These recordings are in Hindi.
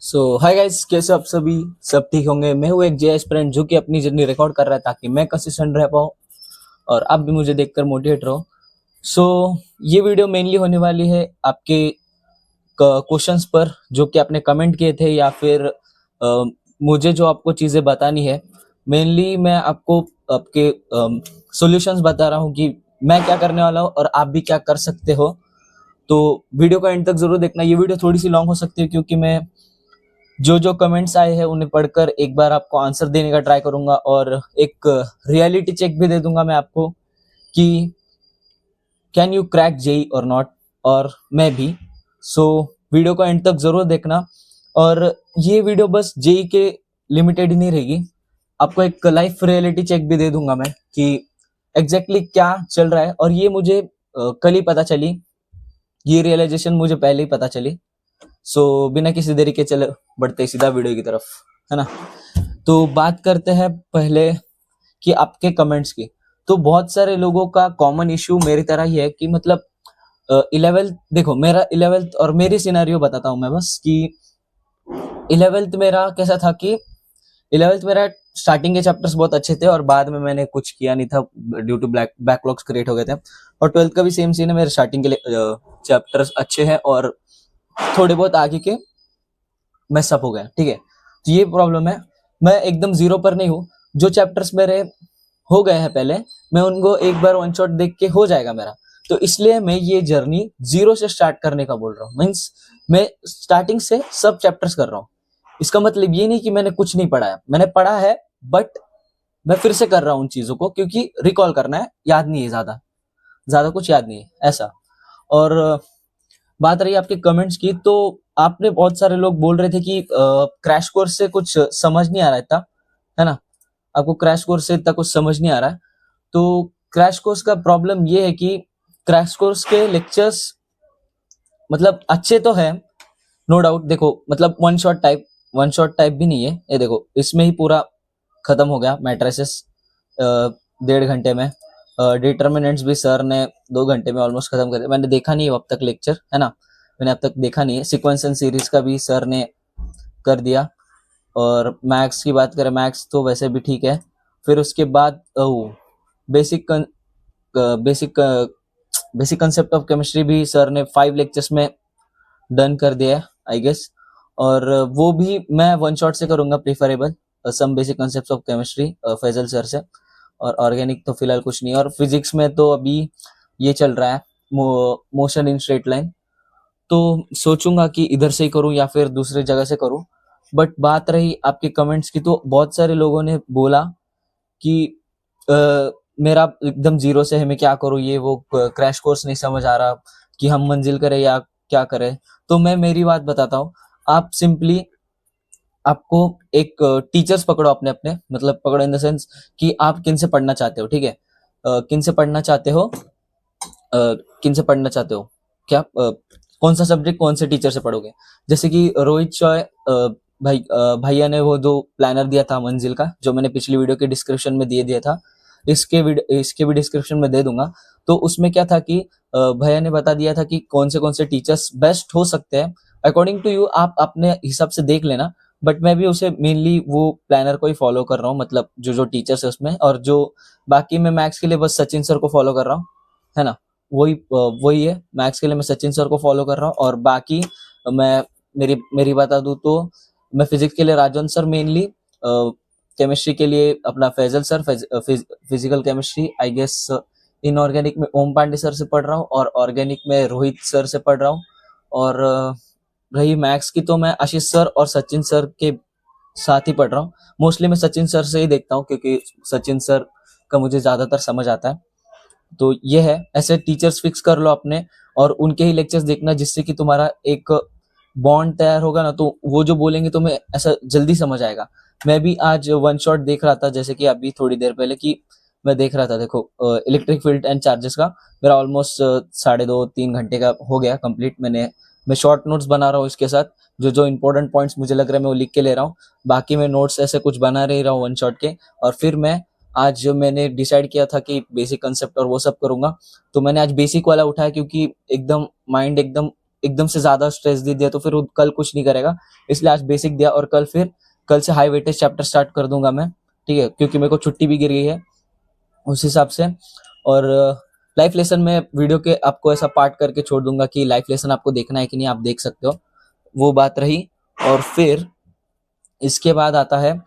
सो हाय गाइस, कैसे आप सभी सब ठीक होंगे। मैं हूँ एक जे एस्पिरेंट जो कि अपनी जर्नी रिकॉर्ड कर रहा है ताकि मैं कंसिस्टेंट रह पाऊँ और आप भी मुझे देखकर मोटिवेट रहो। सो ये वीडियो मेनली होने वाली है आपके क्वेश्चंस पर जो कि आपने कमेंट किए थे या फिर मुझे जो आपको चीज़ें बतानी है। मेनली मैं आपको आपके सॉल्यूशंस बता रहा हूँ कि मैं क्या करने वाला हूँ और आप भी क्या कर सकते हो। तो वीडियो को एंड तक जरूर देखना। ये वीडियो थोड़ी सी लॉन्ग हो सकती है क्योंकि मैं जो जो कमेंट्स आए हैं उन्हें पढ़कर एक बार आपको आंसर देने का ट्राई करूंगा और एक रियलिटी चेक भी दे दूंगा मैं आपको कि कैन यू क्रैक जेई और नॉट, और मैं भी। सो वीडियो को एंड तक जरूर देखना। और ये वीडियो बस जेई के लिमिटेड ही नहीं रहेगी, आपको एक लाइफ रियलिटी चेक भी दे दूंगा मैं कि एग्जैक्टली क्या चल रहा है। और ये मुझे कल ही पता चली, ये रियलाइजेशन मुझे पहले ही पता चली। सो बिना किसी देरी के चले बढ़ते सीधा वीडियो की तरफ, है ना। तो बात करते हैं पहले कि आपके कमेंट्स की। तो बहुत सारे लोगों का कॉमन इश्यू मेरी तरह ही है कि मतलब 11th, देखो मेरा 11th और मेरी सिनेरियो बताता हूँ मैं बस कि 11th मेरा कैसा था कि 11th मेरा स्टार्टिंग के चैप्टर्स बहुत अच्छे थे और बाद में मैंने कुछ किया नहीं था ड्यू टू बैकलॉग्स क्रिएट हो गए थे। और 12th का भी सेम सीन है, मेरे स्टार्टिंग के चैप्टर्स अच्छे हैं और थोड़े बहुत आगे के मैसअप हो गए, ठीक है। तो ये प्रॉब्लम है, मैं एकदम जीरो पर नहीं हूँ। जो चैप्टर्स मेरे हो गए हैं पहले, मैं उनको एक बार वन शॉट देख के हो जाएगा मेरा। तो इसलिए मैं ये जर्नी जीरो से स्टार्ट करने का बोल रहा हूँ। मीन्स मैं स्टार्टिंग से सब चैप्टर्स कर रहा हूँ। इसका मतलब ये नहीं कि मैंने कुछ नहीं पढ़ा है, मैंने पढ़ा है, बट मैं फिर से कर रहा हूँ उन चीजों को क्योंकि रिकॉल करना है, याद नहीं है, ज्यादा ज्यादा कुछ याद नहीं है ऐसा। और बात रही आपके कमेंट्स की, तो आपने बहुत सारे लोग बोल रहे थे कि क्रैश कोर्स से कुछ समझ नहीं आ रहा था, है ना। आपको क्रैश कोर्स से इतना कुछ समझ नहीं आ रहा है। तो क्रैश कोर्स का प्रॉब्लम ये है कि क्रैश कोर्स के लेक्चर्स मतलब अच्छे तो है, नो डाउट। देखो मतलब वन शॉट टाइप भी नहीं है ये। देखो इसमें ही पूरा खत्म हो गया मैट्रिसेस 1.5 घंटे में। डिटर्मिनेंट्स भी सर ने 2 घंटे में ऑलमोस्ट खत्म कर दिया। मैंने देखा नहीं है अब तक लेक्चर, है ना, मैंने अब तक देखा नहीं है। सीक्वेंस एंड सीरीज का भी सर ने कर दिया। और मैथ्स की बात करें, मैथ्स तो वैसे भी ठीक है। फिर उसके बाद basic basic basic concept of chemistry भी सर ने 5 लेक्चर्स में डन कर दिया है आई गेस। और वो भी मैं वन शॉट से करूंगा preferable, some basic concept of chemistry Faizal sir से। और ऑर्गेनिक तो फिलहाल कुछ नहीं है। और फिजिक्स में तो अभी ये चल रहा है मोशन इन स्ट्रेट लाइन, तो सोचूंगा कि इधर से ही करूं या फिर दूसरे जगह से करूं। बट बात रही आपके कमेंट्स की, तो बहुत सारे लोगों ने बोला कि मेरा एकदम जीरो से है, मैं क्या करूं, ये वो क्रैश कोर्स नहीं समझ आ रहा कि हम मंजिल करें या क्या करें। तो मैं मेरी बात बताता हूँ। आप सिंपली आपको एक टीचर्स पकड़ो अपने अपने, मतलब पकड़ो इन द सेंस कि आप किन से पढ़ना चाहते हो, ठीक है। किन से पढ़ना चाहते हो, किन से पढ़ना चाहते हो, क्या कौन सा सब्जेक्ट कौन से टीचर से पढ़ोगे। जैसे कि रोहित शॉय भैया ने वो जो प्लानर दिया था मंजिल का, जो मैंने पिछली वीडियो के डिस्क्रिप्शन में दिया था, इसके भी डिस्क्रिप्शन में दे दूंगा। तो उसमें क्या था कि भैया ने बता दिया था कि कौन से टीचर्स बेस्ट हो सकते हैं अकॉर्डिंग टू यू। आप अपने हिसाब से देख लेना, बट मैं भी उसे मेनली वो प्लानर को ही फॉलो कर रहा हूँ, मतलब जो जो टीचर्स है उसमें। और जो बाकी मैं मैथ्स के लिए बस सचिन सर को फॉलो कर रहा हूँ, है ना। वही है, मैथ्स के लिए मैं सचिन सर को फॉलो कर रहा हूँ। और बाकी मैं मेरी बता दूं तो मैं फिजिक्स के लिए राजन सर मेनली, केमिस्ट्री के लिए अपना Faizal sir, physical chemistry I guess inorganic में ओम पांडे सर से पढ़ रहा हूँ और ऑर्गेनिक में रोहित सर से पढ़ रहा हूँ। और रही मैथ्स की तो मैं आशीष सर और सचिन सर के साथ ही पढ़ रहा हूँ। मोस्टली मैं सचिन सर से ही देखता हूँ क्योंकि सचिन सर का मुझे ज्यादातर समझ आता है। तो ये है, ऐसे टीचर्स फिक्स कर लो अपने और उनके ही लेक्चर्स देखना, जिससे कि तुम्हारा एक बॉन्ड तैयार होगा ना, तो वो जो बोलेंगे तुम्हें ऐसा जल्दी समझ आएगा। मैं भी आज वन शॉट देख रहा था, जैसे कि अभी थोड़ी देर पहले कि मैं देख रहा था, देखो इलेक्ट्रिक फील्ड एंड चार्जेस का मेरा ऑलमोस्ट 2.5-3 घंटे का हो गया कंप्लीट। मैं शॉर्ट नोट्स बना रहा हूँ इसके साथ, जो जो इंपॉर्टेंट पॉइंट्स मुझे लग रहा है मैं वो लिख के ले रहा हूँ। बाकी मैं नोट्स ऐसे कुछ बना नहीं रहा हूँ वन शॉट के। और फिर मैं आज जो मैंने डिसाइड किया था कि बेसिक कंसेप्ट और वो सब करूंगा, तो मैंने आज बेसिक वाला उठाया क्योंकि एकदम माइंड एकदम एकदम से ज्यादा स्ट्रेस दे दिया तो फिर वो कल कुछ नहीं करेगा, इसलिए आज बेसिक दिया और कल से हाई वेटेज चैप्टर स्टार्ट कर दूंगा मैं, ठीक है, क्योंकि मेरे को छुट्टी भी गिर गई है उस हिसाब से। और लाइफ लेसन में वीडियो के आपको ऐसा पार्ट करके छोड़ दूंगा कि लाइफ लेसन आपको देखना है कि नहीं, आप देख सकते हो, वो बात रही। और फिर इसके बाद आता है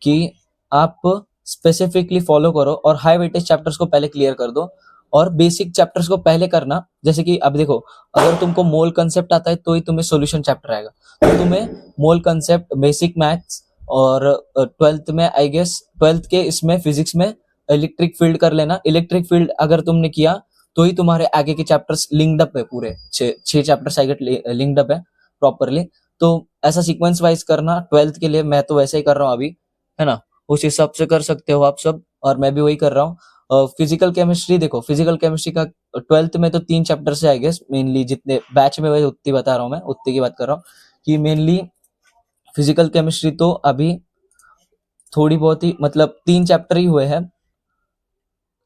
कि आप स्पेसिफिकली फॉलो करो और हाई वेटेज चैप्टर्स को पहले क्लियर कर दो और बेसिक चैप्टर्स को पहले करना। जैसे कि अब देखो, अगर तुमको मोल कंसेप्ट आता है तो ही तुम्हें सॉल्यूशन चैप्टर आएगा, तो तुम्हें मोल कंसेप्ट, बेसिक मैथ्स और ट्वेल्थ में आई गेस, ट्वेल्थ के इसमें फिजिक्स में इलेक्ट्रिक फील्ड कर लेना। इलेक्ट्रिक फील्ड अगर तुमने किया तो ही तुम्हारे आगे के चैप्टर्स लिंक्ड अप है, पूरे छह chapters I get linked up है प्रॉपरली। तो ऐसा सीक्वेंस वाइज करना ट्वेल्थ के लिए, मैं तो वैसे ही कर रहा हूँ अभी, है ना, उस हिसाब से कर सकते हो आप सब, और मैं भी वही कर रहा हूँ। फिजिकल केमिस्ट्री देखो, फिजिकल केमिस्ट्री का ट्वेल्थ में तो 3 चैप्टर से आई गेस मेनली, जितने बैच में वही उतनी बता रहा हूँ मैं, उतनी की बात कर रहा हूँ कि मेनली फिजिकल केमिस्ट्री तो अभी थोड़ी बहुत ही, मतलब 3 चैप्टर ही हुए हैं,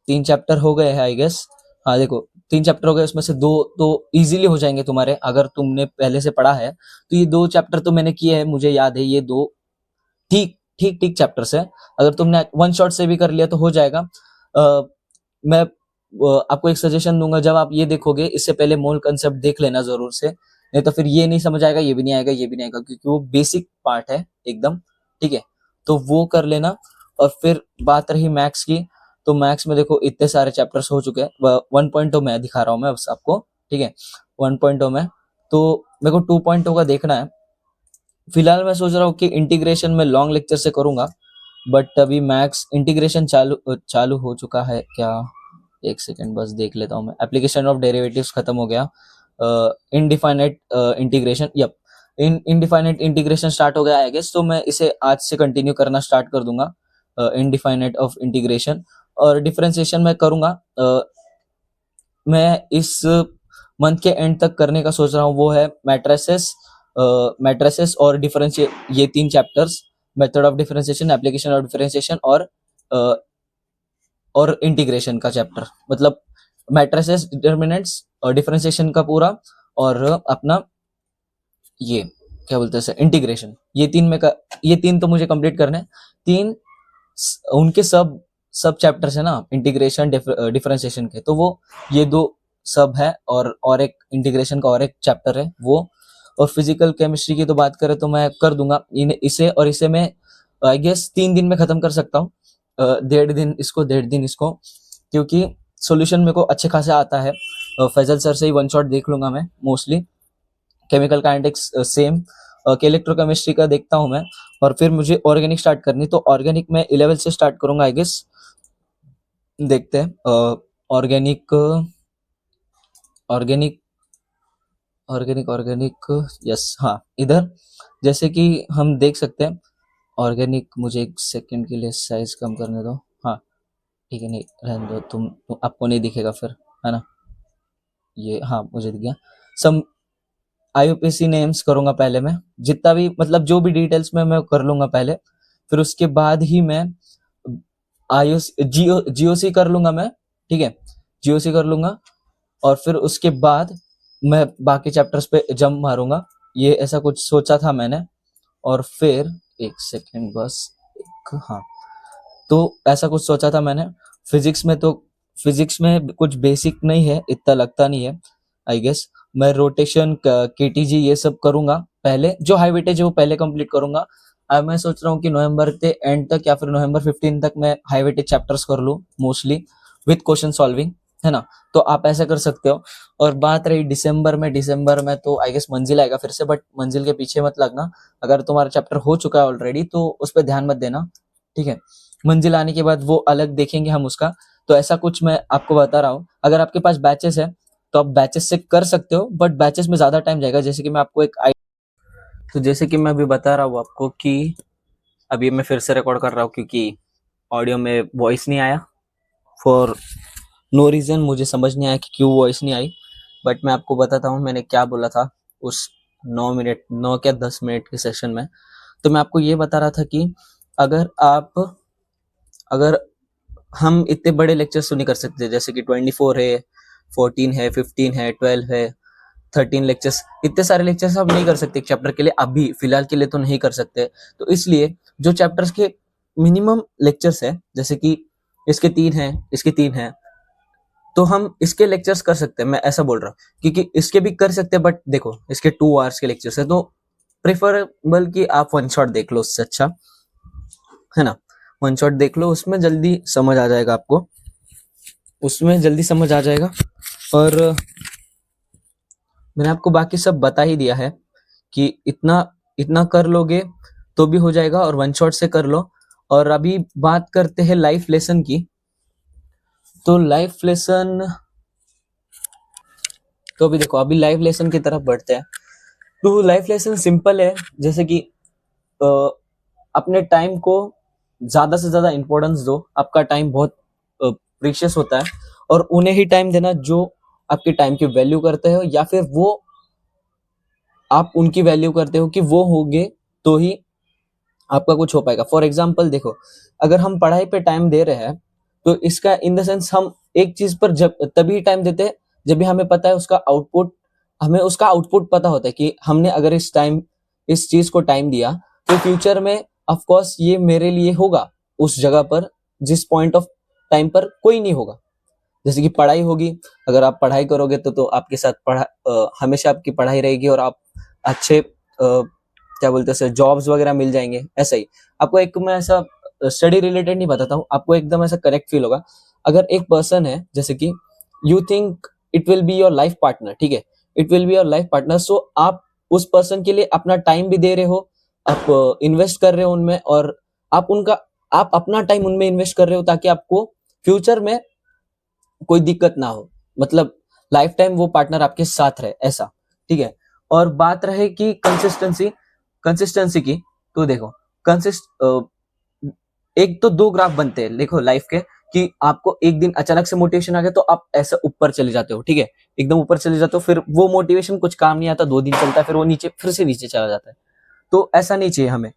3 चैप्टर हो गए हैं आई गेस। हाँ देखो 3 चैप्टर हो गए, उसमें से 2 तो इजीली हो जाएंगे तुम्हारे, अगर तुमने पहले से पढ़ा है तो। ये 2 चैप्टर तो मैंने किए हैं, मुझे याद है, ये 2 ठीक ठीक ठीक चैप्टर्स है। अगर तुमने वन शॉट से भी कर लिया तो हो जाएगा। मैं आपको एक सजेशन दूंगा, जब आप ये देखोगे इससे पहले मोल कंसेप्ट देख लेना जरूर से, नहीं तो फिर ये नहीं समझ आएगा, ये भी नहीं आएगा, ये भी नहीं आएगा, क्योंकि वो बेसिक पार्ट है एकदम, ठीक है, तो वो कर लेना। और फिर बात रही मैथ्स की, तो मैथ्स में देखो इतने सारे चैप्टर्स हो चुके हैं। 1.0 में दिखा रहा हूँ मैं बस आपको, ठीक है, 1.0 में, तो मेरे को 2.0 का देखना है। फिलहाल मैं सोच रहा हूँ कि इंटीग्रेशन में लॉन्ग लेक्चर से करूंगा, बट अभी मैथ्स इंटीग्रेशन चालू हो चुका है क्या, एक सेकेंड बस देख लेता हूँ मैं। एप्लीकेशन ऑफ डेरिवेटिव्स खत्म हो गया, indefinite integration, yup, indefinite integration start हो गया आई गेस, तो मैं इसे आज से कंटिन्यू करना स्टार्ट कर दूंगा, इनडिफाइनाइट ऑफ इंटीग्रेशन। और डिफरेंशिएशन में करूंगा, मैं इस मंथ के एंड तक करने का सोच रहा हूँ, वो है मैट्रिसेस और डिफरेंशिएट, ये 3 chapters, method of differentiation, application of differentiation और इंटीग्रेशन का चैप्टर, मतलब मैट्रिसेस, डिटर्मिनेंट्स और डिफरेंशिएशन का पूरा, और अपना ये क्या बोलते हैं इंटीग्रेशन, ये 3 में ये 3 तो मुझे कंप्लीट करने हैं। 3 उनके सब चैप्टर्स है ना, इंटीग्रेशन डिफरेंशिएशन के, तो वो ये 2 सब है, और एक इंटीग्रेशन का और एक चैप्टर है वो। और फिजिकल केमिस्ट्री की तो बात करें तो मैं कर दूंगा इसे मैं आई गेस 3 दिन में खत्म कर सकता हूँ, 1.5 दिन इसको, क्योंकि सॉल्यूशन मेरे को अच्छे खासे आता है। फैजल सर से ही वन शॉट देख लूंगा मैं mostly, chemical kinetics same, electrochemistry का देखता हूं मैं, और फिर मुझे ऑर्गेनिक स्टार्ट करनी, तो ऑर्गेनिक में 11 से स्टार्ट करूंगा आई गेस, देखते हैं। Organic organic organic organic yes, हाँ, इधर जैसे कि हम देख सकते हैं ऑर्गेनिक, मुझे एक सेकंड के लिए साइज कम करने दो, हाँ ठीक है, नहीं रहने दो, तुम आपको नहीं दिखेगा फिर, है ना, ये हाँ मुझे दिख गया। सम IUPAC नेम्स करूंगा पहले मैं, जितना भी मतलब जो भी डिटेल्स में मैं कर लूंगा पहले, फिर उसके बाद ही मैं GOC कर लूंगा मैं, ठीक है, GOC कर लूंगा, और फिर उसके बाद मैं बाकी चैप्टर्स पे जंप मारूंगा, ये ऐसा कुछ सोचा था मैंने। और फिर एक सेकेंड बस, हाँ, तो ऐसा कुछ सोचा था मैंने। फिजिक्स में कुछ बेसिक नहीं है, इतना लगता नहीं है आई गेस। मैं रोटेशन, KTG ये सब करूंगा पहले, जो हाई वेटेज है वो पहले कंप्लीट करूंगा। अब मैं सोच रहा हूँ कि नवंबर के एंड तक या फिर नवंबर 15 तक मैं हाई वेटेज चैप्टर्स कर लूँ मोस्टली विद क्वेश्चन सॉल्विंग, है ना, तो आप ऐसा कर सकते हो। और बात रही दिसंबर में तो आई गेस मंजिल आएगा फिर से, बट मंजिल के पीछे मत लगना, अगर तुम्हारा चैप्टर हो चुका है ऑलरेडी तो उस पर ध्यान मत देना, ठीक है। मंजिल आने के बाद वो अलग देखेंगे हम उसका, तो ऐसा कुछ मैं आपको बता रहा हूँ। अगर आपके पास बैचेस है तो आप बैचेस से कर सकते हो, बट बैचेस में ज्यादा टाइम जाएगा। जैसे कि मैं आपको तो जैसे कि मैं अभी बता रहा हूँ आपको कि अभी मैं फिर से रिकॉर्ड कर रहा हूँ, क्योंकि ऑडियो में वॉइस नहीं आया फॉर नो रीजन, मुझे समझ नहीं आया कि क्यों वॉइस नहीं आई, बट मैं आपको बताता हूँ मैंने क्या बोला था उस 9 क्या 10 मिनट के सेशन में। तो मैं आपको ये बता रहा था कि अगर हम इतने बड़े लेक्चर्स तो नहीं कर सकते, जैसे कि 24 है, 14 है, 15 है, 12 है, 13 लेक्चर्स, इतने सारे लेक्चर्स आप नहीं कर सकते एक चैप्टर के लिए, अभी फिलहाल के लिए तो नहीं कर सकते। तो इसलिए जो चैप्टर्स के मिनिमम लेक्चर्स है, जैसे कि इसके 3 हैं, इसके 3 हैं, तो हम इसके लेक्चर्स कर सकते हैं, मैं ऐसा बोल रहा हूँ, क्योंकि इसके भी कर सकते हैं, बट देखो इसके 2 आवर्स के लेक्चर्स है, तो प्रेफरेबल कि आप वन शॉट देख लो, उससे अच्छा है ना, वन शॉट देख लो, उसमें जल्दी समझ आ जाएगा आपको, उसमें जल्दी समझ आ जाएगा। और मैंने आपको बाकी सब बता ही दिया है कि इतना इतना कर लोगे तो भी हो जाएगा, और वन शॉट से कर लो। और अभी बात करते हैं लाइफ लेसन की। तो लाइफ लेसन, तो अभी देखो, अभी लाइफ लेसन की तरफ बढ़ते हैं। तो लाइफ लेसन सिंपल है, जैसे कि अ, अपने टाइम को ज्यादा से ज्यादा इंपॉर्टेंस दो, आपका टाइम बहुत प्रीशियस होता है, और उन्हें ही टाइम देना जो आपके टाइम की वैल्यू करते हो, या फिर वो आप उनकी वैल्यू करते हो कि वो होंगे तो ही आपका कुछ हो पाएगा। फॉर एग्जाम्पल देखो, अगर हम पढ़ाई पे टाइम दे रहे हैं, तो इसका इन द सेंस हम एक चीज पर जब तभी टाइम देते हैं जब भी हमें पता है उसका आउटपुट, हमें उसका आउटपुट पता होता है कि हमने अगर इस चीज को टाइम दिया तो फ्यूचर में ऑफ कोर्स ये मेरे लिए होगा उस जगह पर जिस पॉइंट ऑफ टाइम पर कोई नहीं होगा। जैसे कि पढ़ाई होगी, अगर आप पढ़ाई करोगे तो आपके साथ हमेशा आपकी पढ़ाई रहेगी, और आप अच्छे क्या बोलते हैं जॉब्स वगैरह मिल जाएंगे। ऐसा ही आपको एक, मैं ऐसा स्टडी रिलेटेड नहीं बताता हूँ, आपको एकदम ऐसा करेक्ट फील होगा। अगर एक पर्सन है, जैसे कि you think it will be your life partner, ठीक है, it will be your life partner, so आप उस पर्सन के लिए अपना टाइम भी दे रहे हो, आप इन्वेस्ट कर रहे हो उनमें, और आप अपना टाइम उनमें इन्वेस्ट कर रहे हो ताकि आपको फ्यूचर में कोई दिक्कत ना हो, मतलब लाइफ टाइम वो पार्टनर आपके साथ रहे, ऐसा, ठीक है। और बात रहे कि कंसिस्टेंसी की, तो देखो एक तो 2 ग्राफ बनते हैं देखो लाइफ के, कि आपको एक दिन अचानक से मोटिवेशन आ गया तो आप ऐसे ऊपर चले जाते हो, ठीक है, एकदम ऊपर चले जाते हो, फिर वो मोटिवेशन कुछ काम नहीं आता, 2 दिन चलता है, फिर वो नीचे, फिर से नीचे चला जाता है। तो ऐसा नहीं चाहिए हमें,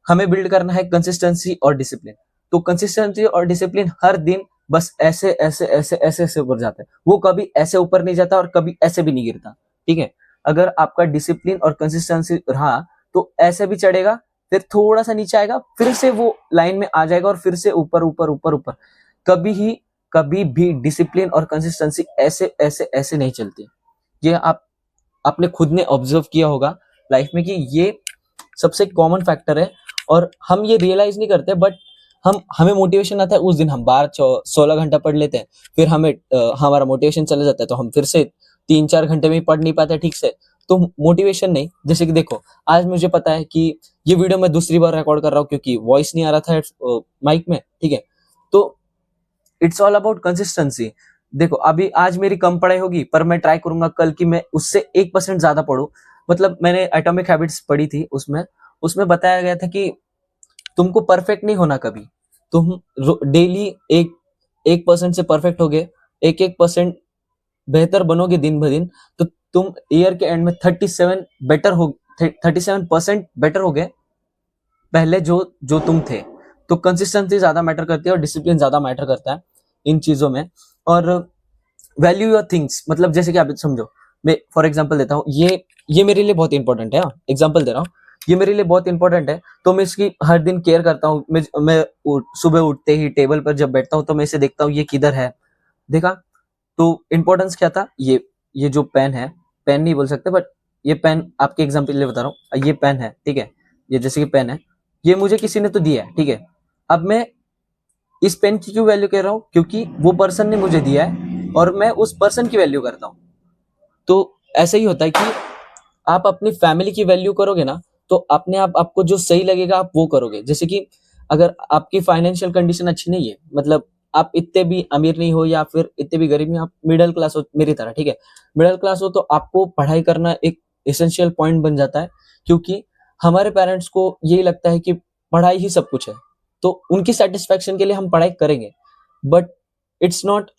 हमें बिल्ड करना है कंसिस्टेंसी और डिसिप्लिन। तो कंसिस्टेंसी और डिसिप्लिन हर दिन बस ऐसे ऐसे ऐसे ऐसे ऐसे ऊपर जाता है, वो कभी ऐसे ऊपर नहीं जाता और कभी ऐसे भी नहीं गिरता, ठीक है। अगर आपका डिसिप्लिन और कंसिस्टेंसी रहा तो ऐसे भी चढ़ेगा, फिर थोड़ा सा नीचे आएगा, फिर से वो लाइन में आ जाएगा, और फिर से ऊपर ऊपर ऊपर ऊपर। कभी भी डिसिप्लिन और कंसिस्टेंसी ऐसे ऐसे ऐसे नहीं चलती। ये आपने खुद ने ऑब्जर्व किया होगा लाइफ में कि ये सबसे कॉमन फैक्टर है, और हम ये रियलाइज नहीं करते, बट हमें मोटिवेशन आता है उस दिन हम 12-16 घंटा पढ़ लेते हैं, फिर हमारा मोटिवेशन चला जाता है, तो हम फिर से 3-4 घंटे में पढ़ नहीं पाते ठीक से। तो मोटिवेशन नहीं, जैसे कि देखो आज मुझे पता है कि ये वीडियो मैं दूसरी बार रिकॉर्ड कर रहा हूँ क्योंकि वॉइस नहीं आ रहा था माइक में, ठीक है। तो इट्स ऑल अबाउट कंसिस्टेंसी। देखो अभी आज मेरी कम पढ़ाई होगी, पर मैं ट्राई करूंगा कल की मैं उससे 1% ज्यादा पढ़ूं। मतलब मैंने एटॉमिक हैबिट्स पढ़ी थी, उसमें बताया गया था कि तुमको परफेक्ट नहीं होना कभी, तुम डेली 1% से परफेक्ट हो गए, 1% बेहतर बनोगे दिन ब दिन, तो तुम ईयर के एंड में 37% बेटर हो गए पहले जो तुम थे। तो कंसिस्टेंसी ज्यादा मैटर करती है और डिसिप्लिन ज्यादा मैटर करता है इन चीजों में। और वैल्यू योर थिंग्स, मतलब जैसे कि आप समझो, मैं फॉर एग्जांपल देता हूँ, ये मेरे लिए बहुत इंपॉर्टेंट है, एग्जांपल दे रहा हूँ, ये मेरे लिए बहुत इंपॉर्टेंट है, तो मैं इसकी हर दिन केयर करता हूँ। मैं सुबह उठते ही टेबल पर जब बैठता हूँ तो मैं इसे देखता हूँ ये किधर है, देखा। तो इंपॉर्टेंस क्या था, ये जो पेन है, पेन नहीं बोल सकते बट ये पेन आपके एग्जाम्पल के लिए बता रहा हूँ, ये पेन है, ठीक है, ये जैसे कि पेन है, ये मुझे किसी ने तो दिया है, ठीक है। अब मैं इस पेन की क्यों वैल्यू कर रहा हूँ, क्योंकि वो पर्सन ने मुझे दिया है और मैं उस पर्सन की वैल्यू करता हूँ। तो ऐसा ही होता है कि आप अपनी फैमिली की वैल्यू करोगे ना, तो अपने आप आपको जो सही लगेगा आप वो करोगे। जैसे कि अगर आपकी फाइनेंशियल कंडीशन अच्छी नहीं है, मतलब आप इतने भी अमीर नहीं हो या फिर इतने भी गरीब नहीं, आप मिडिल क्लास हो मेरी तरह, ठीक है, मिडिल क्लास हो, तो आपको पढ़ाई करना एक एसेंशियल पॉइंट बन जाता है, क्योंकि हमारे पेरेंट्स को यही लगता है कि पढ़ाई ही सब कुछ है, तो उनकी सेटिस्फेक्शन के लिए हम पढ़ाई करेंगे। But it's not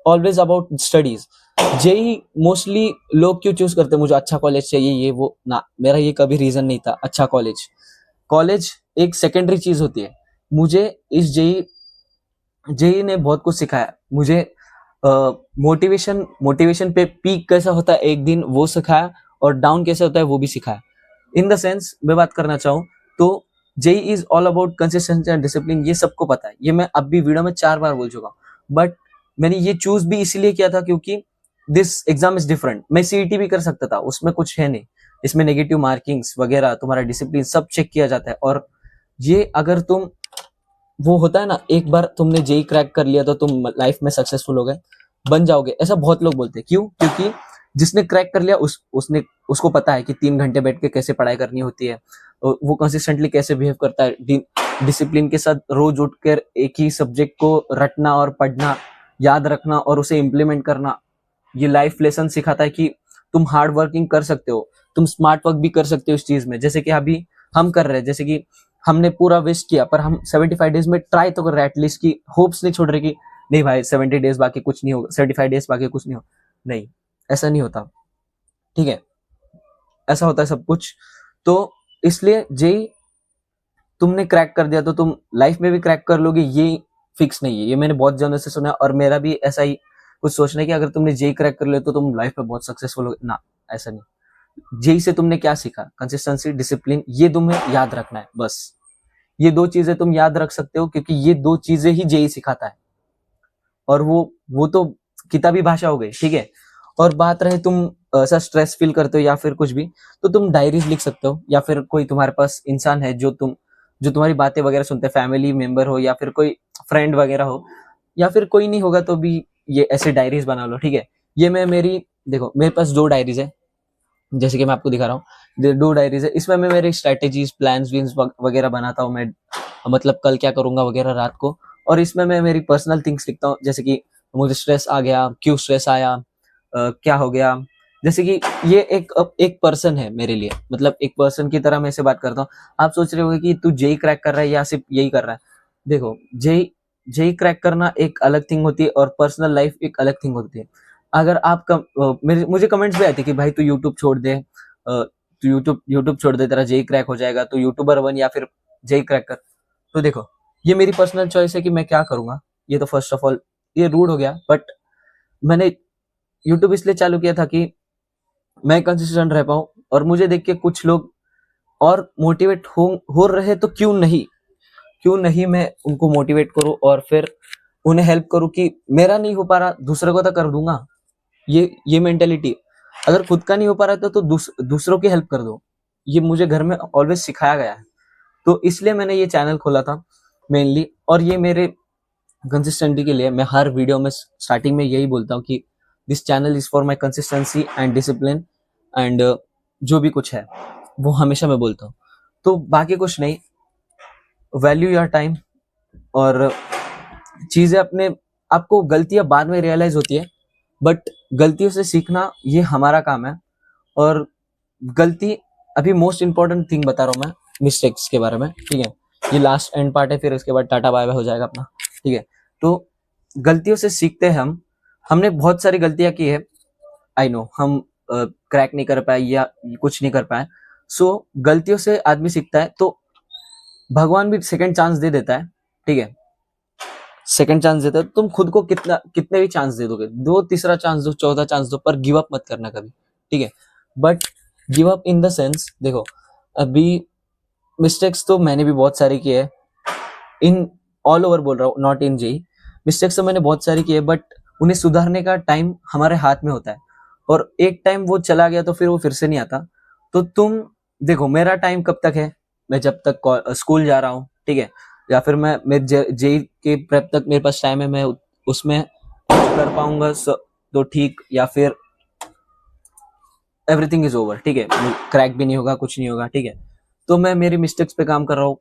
always about studies. JEE mostly लोग क्यों चूज करते हैं, मुझे अच्छा कॉलेज चाहिए, ये वो ना, मेरा ये कभी रीजन नहीं था। अच्छा कॉलेज एक सेकेंडरी चीज होती है। मुझे इस जेई ने बहुत कुछ सिखाया। मुझे मोटिवेशन पे पीक कैसा होता है एक दिन वो सिखाया, और डाउन कैसे होता है वो भी सिखाया। इन द सेंस मैं बात करना चाहूँ तो JEE is all about consistency and discipline, ये सबको पता है, ये मैं अब भी वीडियो में 4 बार बोल चुका हूँ। बट मैंने ये चूज भी इसीलिए किया था क्योंकि दिस एग्जाम इज डिफरेंट। मैं सीईटी भी कर सकता था, उसमें कुछ है नहीं, इसमें नेगेटिव मार्किंग्स वगैरह, तुम्हारा डिसिप्लिन सब चेक किया जाता है। और ये अगर तुम, वो होता है ना, एक बार तुमने जेई क्रैक कर लिया तो तुम लाइफ में सक्सेसफुल हो गए, बन जाओगे, ऐसा बहुत लोग बोलते हैं। क्यों? क्योंकि जिसने क्रैक कर लिया उसको पता है कि 3 घंटे बैठ के कैसे पढ़ाई करनी होती है, वो कंसिस्टेंटली कैसे बिहेव करता है, डिसिप्लिन के साथ रोज उठकर एक ही सब्जेक्ट को रटना और पढ़ना, याद रखना और उसे इम्प्लीमेंट करना। ये लाइफ लेसन सिखाता है कि तुम हार्ड वर्किंग कर सकते हो, तुम स्मार्ट वर्क भी कर सकते हो इस चीज में। जैसे कि अभी हम कर रहे हैं, जैसे कि हमने पूरा वेस्ट किया, पर हम 75 डेज में ट्राई तो कर रहे हैं, एटलीस्ट की होप्स नहीं छोड़ रहे कि नहीं भाई 70 डेज बाकी कुछ नहीं होगा, 75 डेज बाकी कुछ नहीं हो। नहीं, ऐसा नहीं होता, ठीक है, ऐसा होता है सब कुछ। तो इसलिए जेई तुमने क्रैक कर दिया तो तुम लाइफ में भी क्रैक कर लोगे, ये फिक्स नहीं है। ये मैंने बहुत जनों से सुना, और मेरा भी ऐसा ही कुछ सोचना है कि अगर तुमने जेई क्रैक कर लिया तो तुम लाइफ में बहुत सक्सेसफुल हो ना, ऐसा नहीं। जेई से तुमने क्या सीखा? कंसिस्टेंसी, डिसिप्लिन, ये तुम्हें याद रखना है बस। ये 2 चीजें तुम याद रख सकते हो क्योंकि ये 2 चीजें ही जेई सिखाता है, और वो तो किताबी भाषा हो गई, ठीक है। और बात रहे तुम ऐसा स्ट्रेस फील करते हो या फिर कुछ भी, तो तुम डायरीज लिख सकते हो, या फिर कोई तुम्हारे पास इंसान है जो तुम्हारी बातें वगैरह सुनते हैं, फैमिली मेंबर हो या फिर कोई फ्रेंड वगैरह हो, या फिर कोई नहीं होगा तो भी ये ऐसे डायरीज बना लो, ठीक है। ये मैं मेरी, देखो मेरे पास 2 डायरीज है, जैसे कि मैं आपको दिखा रहा हूँ, 2 डायरीज है। इसमें मैं मेरी स्ट्रेटेजीज, प्लान्स विन्स वगैरह बनाता हूँ, मैं मतलब कल क्या करूंगा वगैरह रात को। और इसमें मैं मेरी पर्सनल थिंग्स लिखता हूँ, जैसे कि मुझे स्ट्रेस आ गया, क्यों स्ट्रेस आया, क्या हो गया। जैसे कि ये एक पर्सन है मेरे लिए, मतलब एक पर्सन की तरह मैं इसे बात करता हूँ। आप सोच रहे होंगे कि तू जेई क्रैक कर रहा है या सिर्फ यही कर रहा है। देखो, जेई जेई क्रैक करना एक अलग थिंग होती है और पर्सनल लाइफ एक अलग थिंग होती है। अगर आप मुझे कमेंट्स भी आते कि भाई तू यूट्यूब छोड़ दे, तू यूट्यूब छोड़ दे, तेरा जेई क्रैक हो जाएगा, तू यूट्यूबर बन या फिर जेई क्रैक कर। तो देखो, ये मेरी पर्सनल चॉइस है कि मैं क्या करूंगा। ये तो फर्स्ट ऑफ ऑल ये रूड हो गया, बट मैंने यूट्यूब इसलिए चालू किया था कि मैं कंसिस्टेंट रह पाऊं, और मुझे देख के कुछ लोग और मोटिवेट हो रहे, तो क्यों नहीं मैं उनको मोटिवेट करूं और फिर उन्हें हेल्प करूं कि मेरा नहीं हो पा रहा, दूसरे को तो कर दूंगा। ये मेंटेलिटी, अगर खुद का नहीं हो पा रहा तो दूसरों की हेल्प कर दो, ये मुझे घर में ऑलवेज सिखाया गया है। तो इसलिए मैंने ये चैनल खोला था मेनली, और ये मेरे कंसिस्टेंसी के लिए। मैं हर वीडियो में स्टार्टिंग में यही बोलता हूँ कि this channel is for my consistency and discipline and जो भी कुछ है वो हमेशा मैं बोलता हूँ। तो बाकी कुछ नहीं, वैल्यू योर टाइम, और चीजें अपने, आपको गलतियां बाद में रियलाइज होती है, बट गलतियों से सीखना ये हमारा काम है। और गलती, अभी मोस्ट इंपॉर्टेंट थिंग बता रहा हूँ मैं मिस्टेक्स के बारे में, ठीक है। ये लास्ट एंड पार्ट है, फिर इसके बाद टाटा बाय बाय हो जाएगा अपना, ठीक है। तो गलतियों से सीखते हैं हम। हमने बहुत सारी गलतियां की है, आई नो, हम क्रैक नहीं कर पाए या कुछ नहीं कर पाए। सो गलतियों से आदमी सीखता है, तो भगवान भी सेकंड चांस दे देता है, ठीक है। सेकंड चांस देता है, तुम खुद को कितने भी चांस दे दोगे, 2 तीसरा चांस दो, 14 चांस दो, पर गिव अप मत करना कभी, ठीक है। But give up in the sense, देखो अभी मिस्टेक्स तो मैंने भी बहुत सारी की है, इन ऑल ओवर बोल रहा हूँ, नॉट इन जेई। मिस्टेक्स तो मैंने बहुत सारी की है, बट उन्हें सुधारने का टाइम हमारे हाथ में होता है, और एक टाइम वो चला गया तो फिर वो फिर से नहीं आता। तो तुम देखो, मेरा टाइम कब तक है, मैं जब तक स्कूल जा रहा हूँ, ठीक है, या फिर मैं जेई के प्रेप तक मेरे पास टाइम है, मैं उसमें कर पाऊंगा तो ठीक, या फिर एवरीथिंग इज ओवर, ठीक है, क्रैक भी नहीं होगा, कुछ नहीं होगा, ठीक है। तो मैं मेरी मिस्टेक्स पे काम कर रहा हूँ,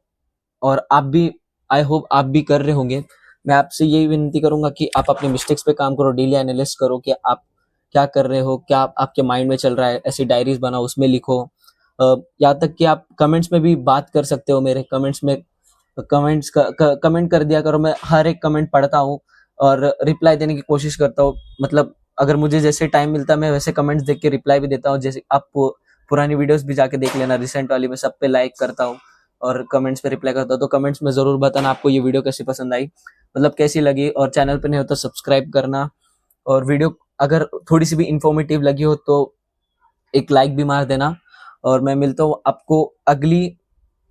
और आप भी, आई होप आप भी कर रहे होंगे। मैं आपसे यही विनती करूंगा कि आप अपने मिस्टेक्स पे काम करो, डेली एनालिसिस करो कि आप क्या कर रहे हो, क्या आपके माइंड में चल रहा है, ऐसी डायरीज बनाओ, उसमें लिखो। यहाँ तक कि आप कमेंट्स में भी बात कर सकते हो, मेरे कमेंट्स में कमेंट कर दिया करो। मैं हर एक कमेंट पढ़ता हूँ और रिप्लाई देने की कोशिश करता हूँ, मतलब अगर मुझे जैसे टाइम मिलता है मैं वैसे कमेंट्स देख के रिप्लाई भी देता हूँ। जैसे आप पुरानी वीडियोस भी जाके देख लेना, रिसेंट वाली में सब पे लाइक करता हूँ और कमेंट्स पे रिप्लाई करता हूँ। तो कमेंट्स में जरूर बताना आपको ये वीडियो कैसी पसंद आई, मतलब कैसी लगी, और चैनल पे नहीं हो तो सब्सक्राइब करना, और वीडियो अगर थोड़ी सी भी इंफॉर्मेटिव लगी हो तो एक लाइक भी मार देना। और मैं मिलता हूँ आपको अगली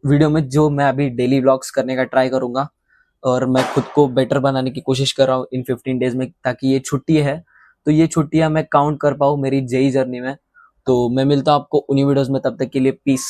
वीडियो में, जो मैं अभी डेली व्लॉग्स करने का ट्राई करूंगा और मैं खुद को बेटर बनाने की कोशिश कर रहा हूँ इन 15 डेज में, ताकि ये छुट्टी है तो ये छुट्टियां मैं काउंट कर पाऊँ मेरी जेई जर्नी में। तो मैं मिलता हूँ आपको उन्हीं वीडियोस में, तब तक के लिए पीस।